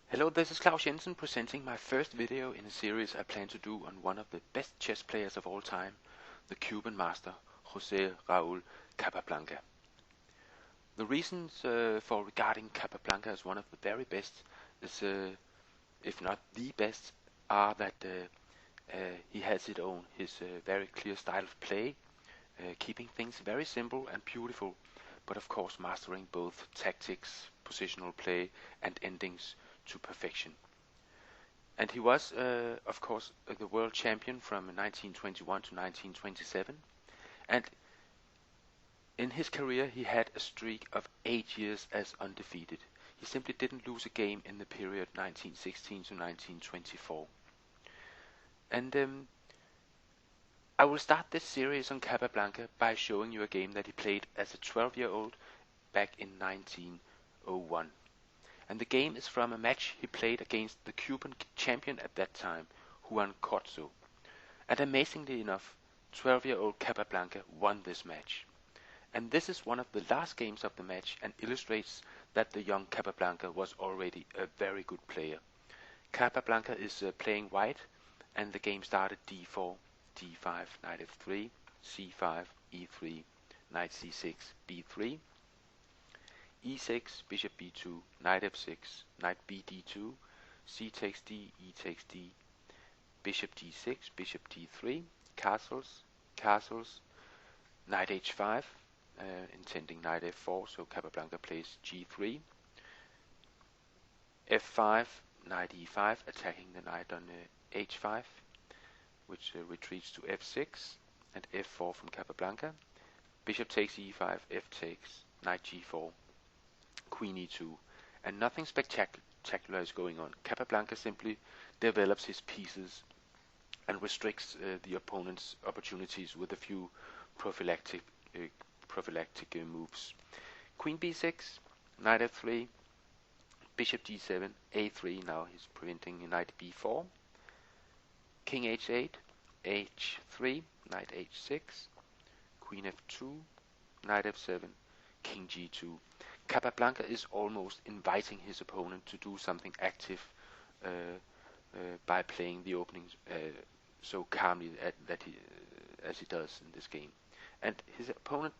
Hello, this is Claus Jensen presenting my first video in a series I plan to do on one of the best chess players of all time, the Cuban master Jose Raul Capablanca. The reasons for regarding Capablanca as one of the very best is, if not the best, are that he has his very clear style of play, keeping things very simple and beautiful, but of course mastering both tactics, positional play, and endings to perfection. And he was, of course, the world champion from 1921 to 1927. And in his career, he had a streak of 8 years as undefeated. He simply didn't lose a game in the period 1916 to 1924. And I will start this series on Capablanca by showing you a game that he played as a 12-year-old back in 1901. And the game is from a match he played against the Cuban champion at that time, Juan Corzo. And amazingly enough, 12-year-old Capablanca won this match. And this is one of the last games of the match and illustrates that the young Capablanca was already a very good player. Capablanca is playing white, and the game started d4, d5, knight f3, c5, e3, knight c6, b3, e6, bishop b2, knight f6, knight b d2, c takes d, e takes d, bishop d6, bishop d3, castles, castles, knight h5, intending knight f4, so Capablanca plays g3, f5, knight e5, attacking the knight on h5, which retreats to f6, and f4 from Capablanca, bishop takes e5, f takes, knight g4, queen e2, and nothing spectacular is going on. Capablanca simply develops his pieces and restricts the opponent's opportunities with a few prophylactic moves. Queen b6, knight f3, bishop d7, a3, now he's preventing knight b4, king h8, h3, knight h6, queen f2, knight f7, king g2. Capablanca is almost inviting his opponent to do something active by playing the openings so calmly as he does in this game. And his opponent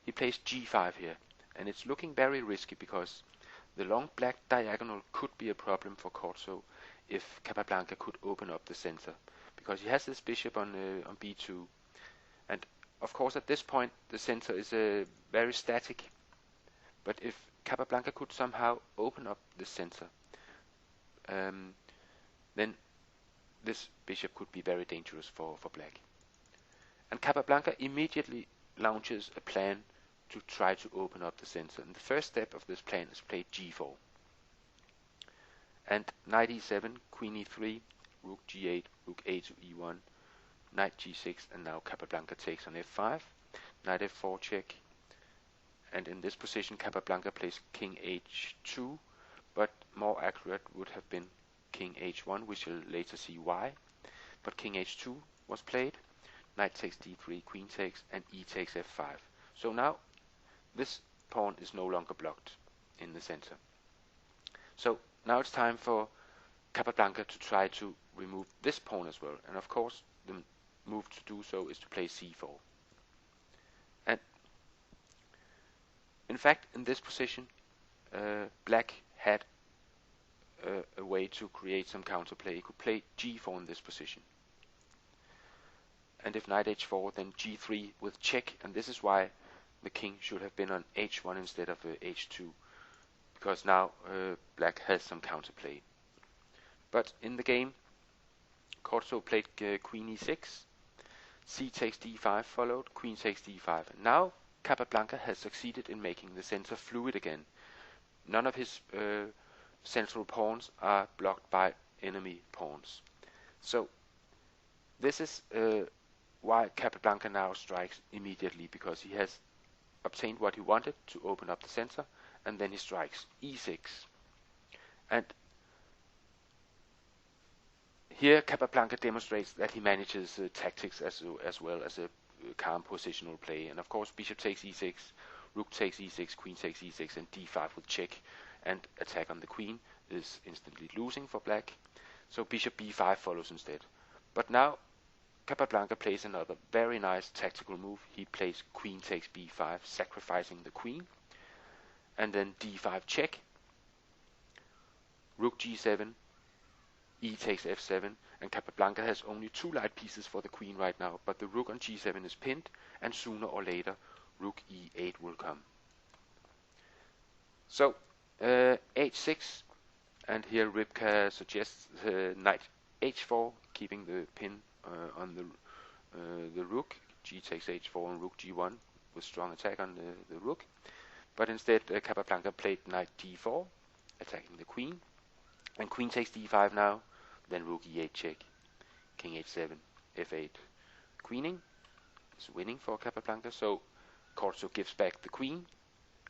he plays g5 here, and it's looking very risky because the long black diagonal could be a problem for Corzo if Capablanca could open up the center, because he has this bishop on b2, and of course at this point the center is very static. But if Capablanca could somehow open up the center, then this bishop could be very dangerous for black. And Capablanca immediately launches a plan to try to open up the center. And the first step of this plan is played g4. And knight e7, queen e3, rook g8, rook a to e1, knight g6, and now Capablanca takes on f5, knight f4 check. And in this position Capablanca plays king h2, but more accurate would have been king h1, we shall later see why. But king h2 was played, knight takes d3, queen takes, and e takes f5. So now this pawn is no longer blocked in the center. So now it's time for Capablanca to try to remove this pawn as well. And of course the move to do so is to play c4. And in fact, in this position, black had a way to create some counterplay. He could play g4 in this position. And if knight h4, then g3 with check, and this is why the king should have been on h1 instead of h2, because now black has some counterplay. But in the game, Corzo played queen e6, c takes d5 followed, queen takes d5, and now Capablanca has succeeded in making the center fluid again. None of his central pawns are blocked by enemy pawns. So this is why Capablanca now strikes immediately, because he has obtained what he wanted to open up the center, and then he strikes e6. And here Capablanca demonstrates that he manages tactics as well as a calm positional play. And of course bishop takes e6, rook takes e6, queen takes e6, and d5 with check. and attack on the queen is instantly losing for black. So bishop b5 follows instead. But now Capablanca plays another very nice tactical move. He plays queen takes b5, sacrificing the queen, and then d5 check, rook g7, e takes f7, and Capablanca has only 2 light pieces for the queen right now, but the rook on g7 is pinned, and sooner or later rook e8 will come. So h6, and here Rybka suggests knight h4, keeping the pin on the rook. G takes h4 and rook g1 with strong attack on the rook. But instead Capablanca played knight d4, attacking the queen, and queen takes d5 now, then rook e8 check, king h7, f8, queening is winning for Capablanca. So Corzo gives back the queen,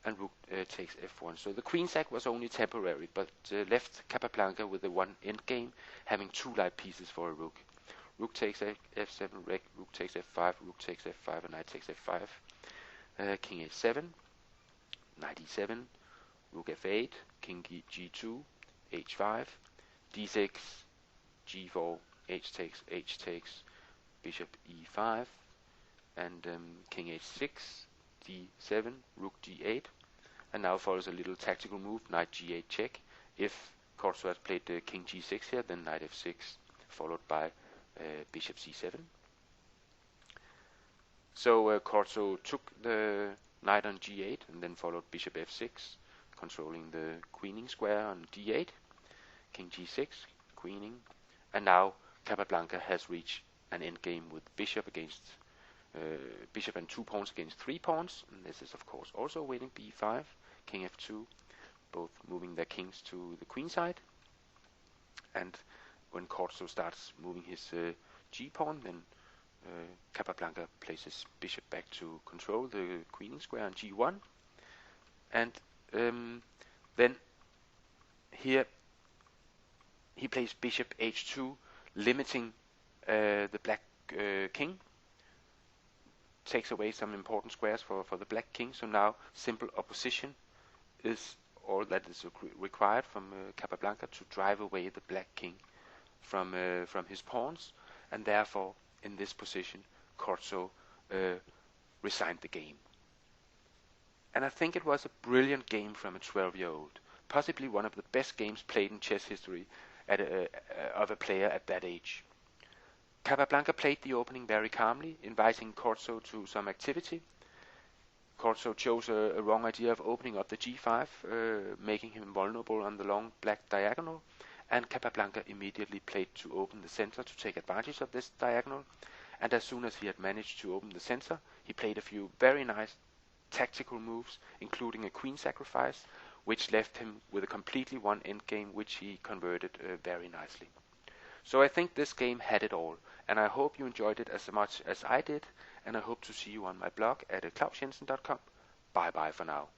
and rook takes f1. So the queen sack was only temporary, but left Capablanca with the one endgame, having 2 light pieces for a rook. Rook takes f7, rook takes f5, rook takes f5, and knight takes f5. King h7, knight e7, rook f8, king g2, h5, d6, g4, h takes, bishop e5, and king h6, d7, rook d8, and now follows a little tactical move, knight g8 check. If Corzo has played king g6 here, then knight f6, followed by bishop c7. So Corzo took the knight on g8 and then followed bishop f6, controlling the queening square on d8, king g6, queening, and now Capablanca has reached an endgame with bishop against bishop and 2 pawns against 3 pawns, and this is of course also winning b5, king f2, both moving their kings to the queen side. And when Corzo starts moving his g-pawn, then Capablanca places bishop back to control the queening square on g1, and then here he plays bishop h2, limiting the black king, takes away some important squares for the black king. So now simple opposition is all that is required from Capablanca to drive away the black king from his pawns, and therefore in this position Corzo resigned the game. And I think it was a brilliant game from a 12-year-old, possibly one of the best games played in chess history of a player at that age. Capablanca played the opening very calmly, inviting Corzo to some activity. Corzo chose a wrong idea of opening up the g5, making him vulnerable on the long black diagonal, and Capablanca immediately played to open the center to take advantage of this diagonal. And as soon as he had managed to open the center, he played a few very nice tactical moves, including a queen sacrifice, which left him with a completely won endgame, which he converted very nicely. So I think this game had it all, and I hope you enjoyed it as much as I did, and I hope to see you on my blog at clausjensen.com. Bye bye for now.